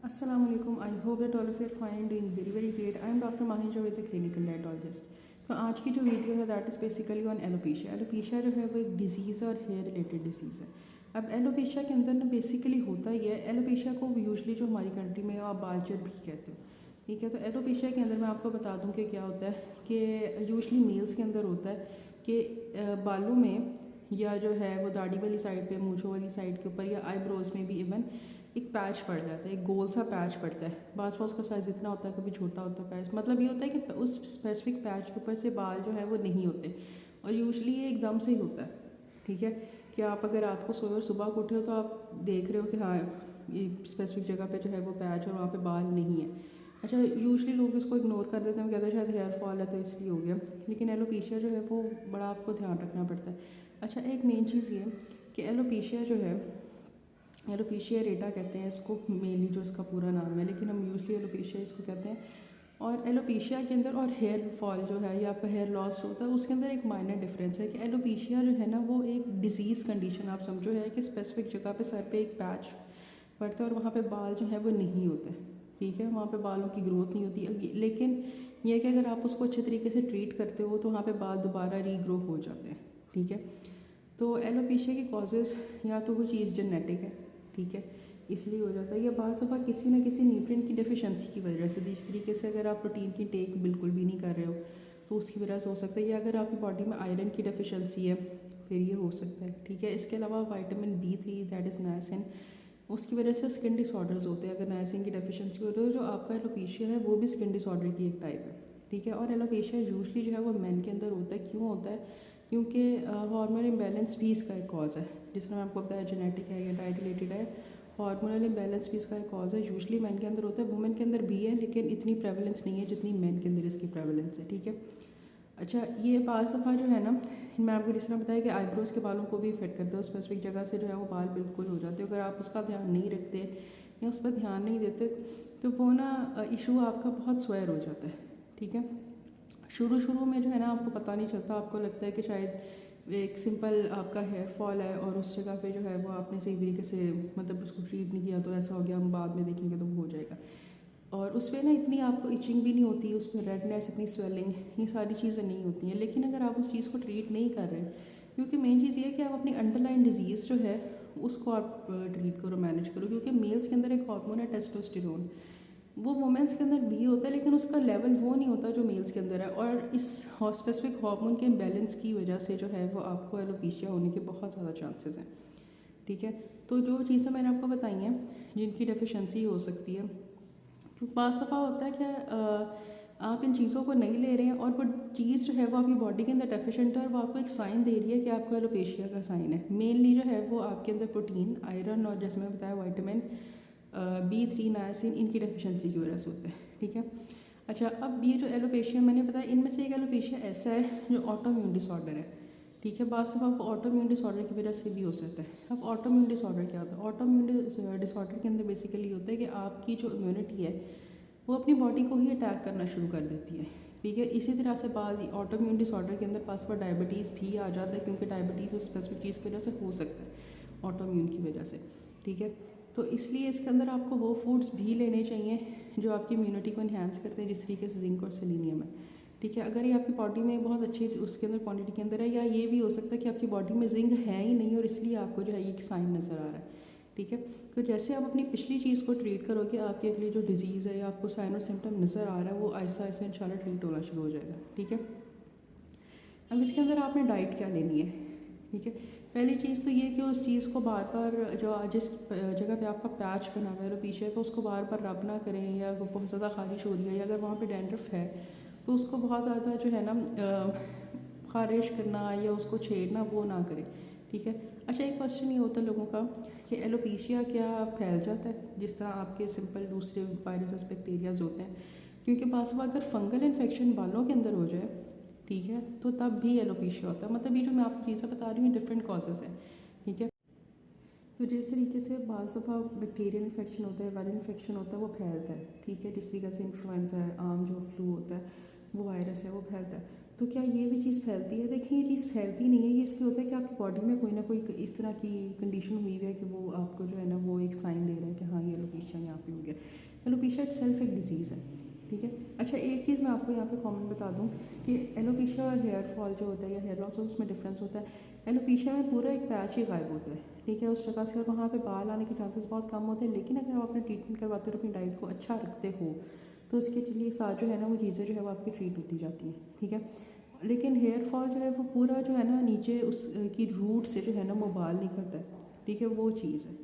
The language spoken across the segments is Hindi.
Assalamu alaikum. I hope that all of you are fine, doing very great. I am Dr. Mahin Javed, the clinical dietologist. तो आज की जो वीडियो है that is basically on alopecia. Alopecia जो है वो एक डिजीज़ है और हेयर रिलेटेड डिजीज़ है। अब एलोपेशिया के अंदर ना बेसिकली होता ही है, एलोपेशिया को यूजली जो हमारी कंट्री में आप बालचर भी कहते हो, ठीक है। तो एलोपेशिया के अंदर मैं आपको बता दूं कि क्या होता है कि यूजली मेल्स के अंदर होता है कि बालों में या जो है वो दाढ़ी वाली साइड पे, मूंछों वाली साइड के ऊपर या आईब्रोज में भी इवन एक पैच पड़ जाता है, एक गोल सा पैच पड़ता है। बास बास का साइज़ इतना होता है, कभी छोटा होता है पैच। मतलब ये होता है कि उस स्पेसिफिक पैच के ऊपर से बाल जो है वो नहीं होते और यूजली ये एकदम से ही होता है, ठीक है। कि आप अगर रात को सोए और सुबह को उठे हो तो आप देख रहे हो कि हाँ ये स्पेसिफिक जगह पे जो है वो पैच और वहाँ पे बाल नहीं है। अच्छा, यूजली लोग इसको इग्नोर कर देते हैं, कहते हैं शायद हेयर फॉल है तो इसलिए हो गया, लेकिन एलोपेशिया जो है वो बड़ा आपको ध्यान रखना पड़ता है। अच्छा, एक मेन चीज़ ये कि एलोपेशिया जो है, एलोपेशिया एरेटा कहते हैं इसको मेनली, जो इसका पूरा नाम है, लेकिन हम यूजली एलोपेशिया इसको कहते हैं। और एलोपेशिया के अंदर और हेयर फॉल जो है या आपका हेयर लॉस होता है उसके अंदर एक माइनर डिफरेंस है कि एलोपेशिया जो है ना वो एक डिजीज़ कंडीशन आप समझो है कि स्पेसिफिक जगह पे सर पे एक पैच पड़ता है और वहाँ पे बाल जो है वो नहीं होते, ठीक है। वहाँ पे बालों की ग्रोथ नहीं होती, लेकिन यह कि अगर आप उसको अच्छे तरीके से ट्रीट करते हो तो वहाँ पे बाल दोबारा रीग्रो हो जाते हैं, ठीक है। तो एलोपेशिया की कॉजेज़ या तो वो चीज़ जेनेटिक है, ठीक है, इसलिए हो जाता है, या बाज़ दफ़ा किसी न किसी न्यूट्रिएंट की डेफिशिएंसी की वजह से, जिस तरीके से अगर आप प्रोटीन की टेक बिल्कुल भी नहीं कर रहे हो तो उसकी वजह से हो सकता है, या अगर आपकी बॉडी में आयरन की डेफिशिएंसी है फिर ये हो सकता है, ठीक है। इसके अलावा vitamin B3 that is niacin, उसकी वजह से स्किन डिसऑर्डर्स होते हैं। अगर नायसिन की डेफिशिएंसी हो तो जो आपका एलोपेशिया है वो भी स्किन डिसऑर्डर की एक टाइप है, ठीक है। और एलोपेशिया यूजली जो है वो मेन के अंदर होता है। क्यों होता है? क्योंकि हार्मोनल इम्बैलेंस भी इसका एक कॉज है, जिस तरह आपको बताया जेनेटिक है या डाइट रिलेटेड है। हार्मोनल इम्बैलेंस भी इसका एक कॉज है, यूजली मैन के अंदर होता है, वुमेन के अंदर भी है, लेकिन इतनी प्रेवलेंस नहीं है जितनी मैन के अंदर इसकी प्रेवलेंस है, ठीक है। अच्छा, ये पाँच दफ़ा जो है ना, मैं आपको जिस तरह बताया कि आईब्रोज़ के बालों को भी इफेक्ट करते हो, स्पेसिफिक जगह से जो है वो बाल बिल्कुल हो जाते हैं। अगर आप उसका ध्यान नहीं रखते या उस पर ध्यान नहीं देते तो वो ना इशू आपका बहुत स्वेयर हो जाता है, ठीक है। शुरू शुरू में जो है ना आपको पता नहीं चलता, आपको लगता है कि शायद एक सिंपल आपका हेयर फॉल है और उस जगह पे जो है वो आपने सही तरीके से मतलब उसको ट्रीट नहीं किया तो ऐसा हो गया, हम बाद में देखेंगे तो वो हो जाएगा। और उस पर ना इतनी आपको इचिंग भी नहीं होती, उस पर रेडनेस, इतनी स्वेलिंग, ये सारी चीज़ें नहीं होती हैं। लेकिन अगर आप उस चीज़ को ट्रीट नहीं कर रहे, क्योंकि मेन चीज़ ये है कि आप अपनी अंडरलाइन डिजीज़ जो है उसको आप ट्रीट करो, मैनेज करो। क्योंकि मेल्स के अंदर एक हार्मोन है टेस्टोस्टेरोन, वो वुमेंस के अंदर भी होता है लेकिन उसका लेवल वो नहीं होता जो मेल्स के अंदर है। और इस स्पेसिफिक हार्मोन के इम्बैलेंस की वजह से जो है वो आपको एलोपेशिया होने के बहुत ज़्यादा चांसेस हैं, ठीक है। तो जो चीज़ें मैंने आपको बताई हैं जिनकी डेफिशिएंसी हो सकती है, तो बाज़ दफ़ा होता है कि आप इन चीज़ों को नहीं ले रहे हैं और वो चीज़ जो है वो आपकी बॉडी के अंदर डेफिशिएंट है और वो आपको एक साइन दे रही है कि आपको एलोपेशिया का साइन है। मेनली जो है वो आपके अंदर प्रोटीन, आयरन और जैसे मैं बताया विटामिन B3, नायसिन, इनकी डेफिशिएंसी की वजह से होता है, ठीक है। अच्छा, अब ये जो एलोपेशिया मैंने बताया, इनमें से एक एलोपेशिया ऐसा है जो ऑटोइम्यून डिसऑर्डर है, ठीक है। बात सिर्फ आपको ऑटोइम्यून डिसऑर्डर की वजह से भी हो सकता है। अब ऑटोइम्यून डिसऑर्डर क्या होता है? ऑटोइम्यून डिसऑर्डर के अंदर बेसिकली होता है कि आपकी जो इम्यूनिटी है वो अपनी बॉडी को ही अटैक करना शुरू कर देती है, ठीक है। इसी तरह से बाज ऑटोइम्यून डिसऑर्डर के अंदर पास पर डायबिटीज़ भी आ जाता है, क्योंकि डायबिटीज़ उस स्पेसिफिक चीज़ की वजह से हो सकता है, ऑटोइम्यून की वजह से, ठीक है। तो इसलिए इसके अंदर आपको वो फूड्स भी लेने चाहिए जो आपकी इम्यूनिटी को इन्हांस करते हैं, जिस तरीके से जिंक और सेलेनियम है, ठीक है। अगर ये आपकी बॉडी में बहुत अच्छी उसके अंदर क्वांटिटी के अंदर है, या ये भी हो सकता है कि आपकी बॉडी में जिंक है ही नहीं और इसलिए आपको जो है ये साइन नज़र आ रहा है, ठीक है। तो जैसे आप अपनी पिछली चीज़ को ट्रीट करोगे, आपकी अगली जो डिजीज़ है या आपको साइन और सिम्टम नज़र आ रहा है वो आहिस्ता आहिस्ता इंशाल्लाह ट्रीट होना शुरू हो जाएगा, ठीक है। अब इसके अंदर आपने डाइट क्या लेनी है, ठीक है। पहली चीज़ तो ये कि उस चीज़ को बार बार जो जिस जगह पे आपका पैच बना हुआ है एलोपेशिया का, उसको बार बार रब ना करें, या बहुत ज़्यादा खारिश हो रही है या अगर वहाँ पे डैंड्रफ है तो उसको बहुत ज़्यादा जो है ना खारिश करना या उसको छेड़ना वो ना करें, ठीक है। अच्छा, एक क्वेश्चन ये होता है लोगों का कि एलोपेशिया क्या फैल जाता है जिस तरह आपके सिंपल दूसरे वायरसेस बैक्टीरियाज होते हैं? क्योंकि बाज़ अगर फंगल इन्फेक्शन बालों के अंदर हो जाए, ठीक है, तो तब भी एलोपेशिया होता है। मतलब ये जो मैं आपको चीज़ें बता रही हूँ डिफरेंट कॉजेज़ हैं, ठीक है। तो जिस तरीके से बाज़ दफ़ा बैक्टीरियल इन्फेक्शन होता है, वायरल इन्फेक्शन होता है, वो फैलता है, ठीक है। जिस तरीके से इन्फ्लुएंजा है, आम जो फ्लू होता है, वो वायरस है वो फैलता है। तो क्या ये भी चीज़ फैलती है? देखिए ये चीज़ फैलती नहीं है, ये इसलिए होता है कि आपकी बॉडी में कोई ना कोई इस तरह की कंडीशन हुई है कि वो आपको जो है ना वो एक साइन दे रहा है कि हाँ ये एलोपेशिया यहाँ पे हो गया। एलोपेशिया इट सेल्फ एक डिजीज़ है, ठीक है। अच्छा एक चीज़ मैं आपको यहाँ पे कॉमन बता दूँ कि एलोपेशिया और हेयर फॉल जो होता है या हेयर लॉस उसमें डिफरेंस होता है। एलोपेशिया में पूरा एक पैच ही गायब होता है, ठीक है, उस जगह से और वहाँ पे बाल आने के चांसेस बहुत कम होते हैं। लेकिन अगर आप अपना ट्रीटमेंट करवाते हो और अपनी डाइट को अच्छा रखते हो तो उसके लिए साथ जो है ना वो चीज़ें जो है वो आपकी ट्रीट होती जाती हैं, ठीक है। लेकिन हेयर फॉल जो है वो पूरा जो है ना नीचे उस की रूट से जो है ना वो बाल निकलता है, ठीक है, वो चीज़ है।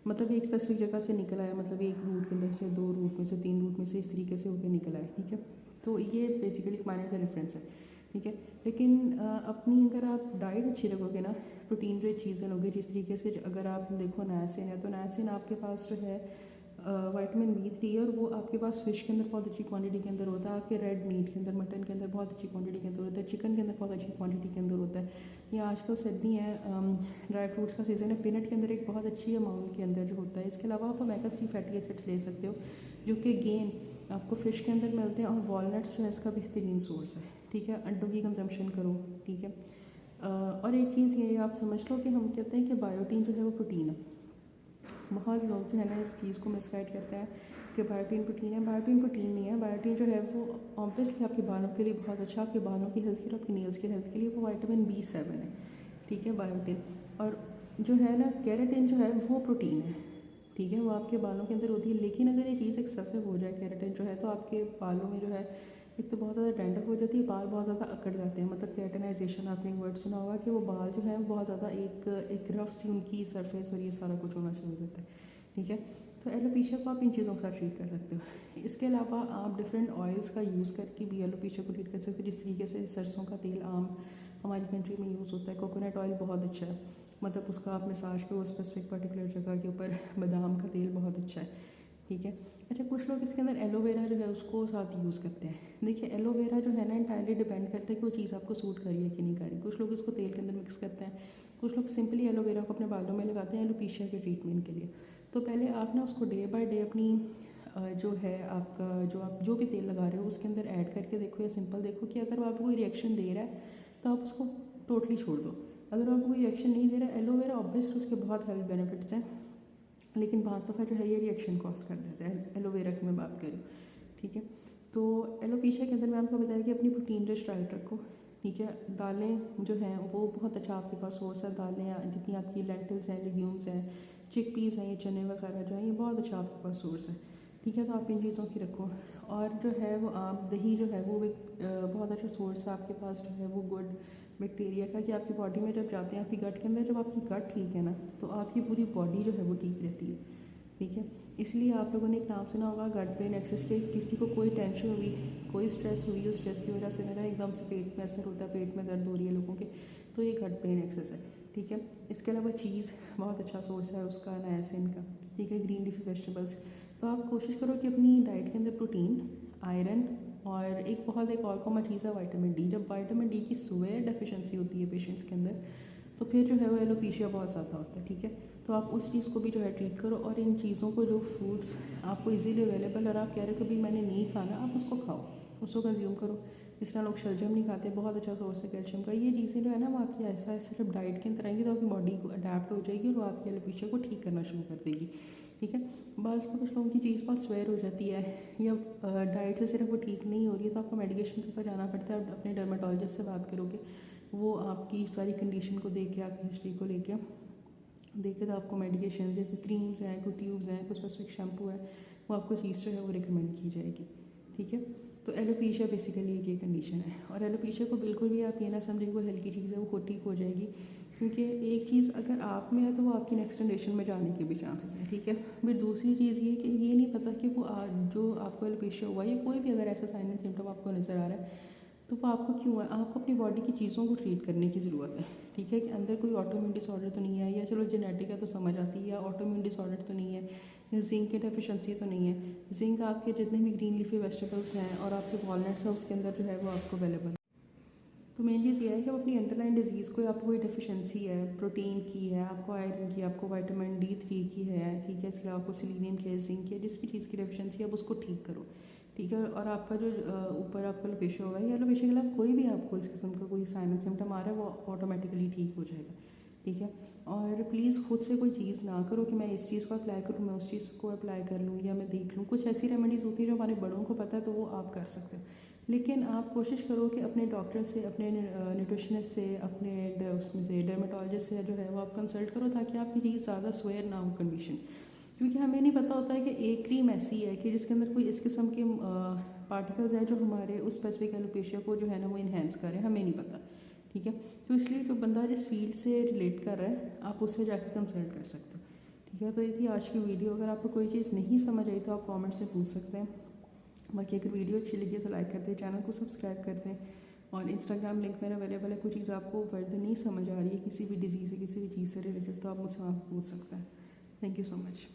मतलब एक स्पेसिफिक जगह से निकल आया, मतलब एक रूट के अंदर से, दो रूट में से, तीन रूट में से इस तरीके से होकर निकल आया, ठीक है। तो ये बेसिकली माइनर सा डिफरेंस है, ठीक है। लेकिन अपनी अगर आप डाइट अच्छी रखोगे ना, प्रोटीन रिच चीज़ें लोगे, जिस तरीके से अगर आप देखो नायसिन है तो नायसिन आपके पास जो है विटामिन B3 है और वो आपके पास फ़िश के अंदर बहुत अच्छी क्वांटिटी के अंदर होता है, आपके रेड मीट के अंदर, मटन के अंदर बहुत अच्छी क्वांटिटी के अंदर होता है, चिकन के अंदर बहुत अच्छी क्वांटिटी के अंदर होता है। या आजकल सर्दी है, ड्राई फ्रूट्स का सीज़न है, पीनट के अंदर एक बहुत अच्छी अमाउंट के अंदर जो होता है। इसके अलावा आप ओमेगा 3 फैटी एसिड्स ले सकते हो जो कि गेन आपको फ़िश के अंदर मिलते हैं, और वॉलनट्स जो है इसका बेहतरीन सोर्स है, ठीक है। अंडों की कंजम्पशन करो, ठीक है। और एक चीज़ ये आप समझ लो कि हम कहते हैं कि बायोटीन जो है वो प्रोटीन है। बहुत लोग जो है ना इस चीज़ को मिसगाइड करते हैं कि बायोटीन प्रोटीन है। बायोटीन प्रोटीन नहीं है। बायोटीन जो है वो ऑब्वियसली आपके बालों के लिए बहुत अच्छा, आपके बालों की हेल्थ के लिए, आपकी नेल्स की हेल्थ के लिए वो विटामिन B7 है, ठीक है, बायोटीन। और जो है ना केराटिन जो है वो प्रोटीन है, ठीक है, वो आपके बालों के अंदर होती है। लेकिन अगर ये चीज़ एक्सेसिव हो जाए केराटिन जो है तो आपके बालों में जो है एक तो बहुत ज़्यादा डैंड्रफ हो जाती है, बाल बहुत ज़्यादा अकड़ जाते हैं। मतलब केराटिनाइजेशन आपने एक वर्ड सुना होगा कि वो बाल जो है बहुत ज़्यादा एक रफ सी उनकी सरफेस और ये सारा कुछ होना शुरू हो जाता है, ठीक है। तो एलोपेशिया को आप इन चीज़ों के साथ ट्रीट कर सकते हो। इसके अलावा आप डिफरेंट ऑयल्स का यूज़ करके भी एलोपेशिया को ट्रीट कर सकते हो। जिस तरीके से सरसों का तेल आम हमारी कंट्री में यूज़ होता है, कोकोनट ऑयल बहुत अच्छा है, मतलब उसका आप मसाज करो स्पेसिफिक पर्टिकुलर जगह के ऊपर। बादाम का तेल बहुत अच्छा है, ठीक है। अच्छा कुछ लोग इसके अंदर एलोवेरा जो है उसको साथ यूज़ करते हैं। देखिए एलोवेरा जो है ना इंटायरली डिपेंड करता है कि वो चीज़ आपको सूट कर रही है कि नहीं कर रही। कुछ लोग इसको तेल के अंदर मिक्स करते हैं, कुछ लोग सिंपली एलोवेरा को अपने बालों में लगाते हैं एलोपेशिया के ट्रीटमेंट के लिए। तो पहले आप ना उसको डे बाय डे अपनी जो है आपका जो आप जो भी तेल लगा रहे हो उसके अंदर ऐड करके देखो या सिंपल देखो कि अगर वो आपको कोई रिएक्शन दे रहा है तो आप उसको टोटली छोड़ दो। अगर आपको कोई रिएक्शन नहीं दे रहा है, एलोवेरा ऑब्वियसली उसके बहुत हेल्थ बेनिफिट्स हैं, लेकिन बाज़ दफ़ा जो है ये रिएक्शन कॉज कर देता है, एलोवेरा की मैं बात करूँ, ठीक है। तो एलोपेशिया के अंदर मैं आपको बताया कि अपनी प्रोटीन रिच डाइट रखो, ठीक है। दालें जो हैं वो बहुत अच्छा आपके पास सोर्स है। दालें जितनी आपकी लेंटिल्स हैं, लेग्यूम्स हैं, चिकपीस हैं, ये चने वगैरह जो हैं ये बहुत अच्छा आपके पास सोर्स है, ठीक है। तो आप इन चीज़ों की रखो। और जो है वो आप दही जो है वो एक बहुत अच्छा सोर्स है आपके पास जो है वो गुड बैक्टीरिया का, कि आपकी बॉडी में जब जाते हैं आपकी गट के अंदर, जब आपकी गट ठीक है ना तो आपकी पूरी बॉडी जो है वो ठीक रहती है, ठीक है। इसलिए आप लोगों ने एक नाम सुना होगा गट पेन एक्सेस के। किसी को कोई टेंशन हुई, कोई स्ट्रेस हुई, उस स्ट्रेस की वजह से मेरा एकदम से पेट में असर होता है, पेट में दर्द हो रही है लोगों के, तो ये गट पेन एक्सेस है, ठीक है। इसके अलावा चीज़ बहुत अच्छा सोर्स है उसका, नायसिन का, ठीक है, ग्रीन लीफी वेजिटेबल्स। तो आप कोशिश करो कि अपनी डाइट के अंदर प्रोटीन, आयरन और एक और कॉमन चीज़ है विटामिन डी। जब विटामिन डी की सुबह डेफिशिएंसी होती है पेशेंट्स के अंदर तो फिर जो है वो एलोपेशिया बहुत ज़्यादा होता है, ठीक है। तो आप उस चीज़ को भी जो है ट्रीट करो। और इन चीज़ों को जो फ्रूट्स आपको इजीली अवेलेबल और आप कह रहे हो कि भाई मैंने नहीं खाना, आप उसको खाओ, उसको कंज्यूम करो। जिस तरह लोग शलजम नहीं खाते, बहुत अच्छा सोर्स है कैल्शियम का। ये चीज़ें जो है ना वो आपकी ऐसा ऐसा जब डाइट के अंदर आएंगी तो आपकी बॉडी को अडेप्ट हो जाएगी और वो आपकी एलोपेशिया को ठीक करना शुरू कर देगी, ठीक है। बस कुछ लोगों की चीज़ बहुत स्वेयर हो जाती है या डाइट से सिर्फ वो ठीक नहीं हो रही है तो आपको मेडिकेशन के ऊपर जाना पड़ता है। आप अपने डर्माटोलॉजिस्ट से बात करोगे, वो आपकी सारी कंडीशन को देख के, आपकी हिस्ट्री को लेके देखे तो आपको मेडिकेशन या कोई क्रीम्स हैं, कोई ट्यूब्स हैं, कोई स्पेसिफिक शैम्पू है, वो आपको चीज़ जो है वो रिकमेंड की जाएगी, ठीक है। तो एलोपेशिया बेसिकली एक ये कंडीशन है। और एलोपेशिया को बिल्कुल भी आप ये ना समझें कोई हल्की चीज़ है, वो खुद ठीक हो जाएगी। क्योंकि एक चीज़ अगर आप में है तो वो आपकी नेक्स्ट जनरेशन में जाने के भी चांसेस हैं, ठीक है। फिर दूसरी चीज़ ये कि ये नहीं पता कि वो जो आपको एलोपेशिया हुआ या कोई भी अगर ऐसा साइन एंड सिम्टम आपको नज़र आ रहा है तो वो आपको क्यों है। आपको अपनी बॉडी की चीज़ों को ट्रीट करने की ज़रूरत है, ठीक है। कि अंदर कोई ऑटोइम्यून डिसऑर्डर तो नहीं है, या चलो जेनेटिक है तो समझ आती है, या ऑटोइम्यून डिसऑर्डर तो नहीं है, या जिंक की डेफिशिएंसी तो नहीं है। जिंक आपके जितने भी ग्रीन लीफी वेजिटेबल्स हैं और आपके वॉलनट्स हैं उसके अंदर जो है वो आपको अवेलेबल है। तो मेन चीज़ ये है कि आप अपनी अंडरलाइन डिजीज़ को, आपको कोई डेफिशिएंसी है, प्रोटीन की है, आपको आयरन की, आपको विटामिन D3 की है, ठीक है, इसके अलावा आपको सेलेनियम की है, जिंक की है, जिस भी चीज़ की डेफिशिएंसी है आप उसको ठीक करो, ठीक है। और आपका जो ऊपर आपका एलोपेशिया होगा, ये एलोपेशिया के अलावा कोई भी आपको इस किस्म का कोई साइन सिम्टम आ रहा है वो ऑटोमेटिकली ठीक हो जाएगा, ठीक है। और प्लीज़ खुद से कोई चीज़ ना करो कि मैं इस चीज़ को अप्लाई करूँ, मैं उस चीज़ को अप्लाई कर लूँ या मैं देख लूँ। कुछ ऐसी रेमेडीज़ होती है जो हमारे बड़ों को पता है तो वो आप कर सकते हो, लेकिन आप कोशिश करो कि अपने डॉक्टर से, अपने न्यूट्रिशनिस्ट से, अपने उसमें से डर्मेटोलॉजिस्ट से जो है वो आप कंसल्ट करो, ताकि आपकी चीज़ ज़्यादा स्वेयर ना हो कंडीशन। क्योंकि हमें नहीं पता होता है कि एक क्रीम ऐसी है कि जिसके अंदर कोई इस किस्म के पार्टिकल्स हैं जो हमारे उस स्पेसिफिक एलोपेशिया को जो है ना वो इन्हेंस करें, हमें नहीं पता, ठीक है। तो इसलिए जो बंदा जिस फील्ड से रिलेट कर रहा है आप उससे जाकर कंसल्ट कर सकते हो, ठीक है। तो ये थी आज की वीडियो। अगर आपको कोई चीज़ नहीं समझ आई तो आप कमेंट से पूछ सकते हैं। बाकी अगर वीडियो अच्छी लगी तो लाइक कर दें, चैनल को सब्सक्राइब कर दें, और इंस्टाग्राम लिंक मेरा अवेलेबल है। कोई चीज़ आपको फर्दर नहीं समझ आ रही है किसी भी डिजीज़ से, किसी भी चीज़ से रिलेटेड, तो आप मुझसे वहाँ पूछ सकते हैं। Thank you so much.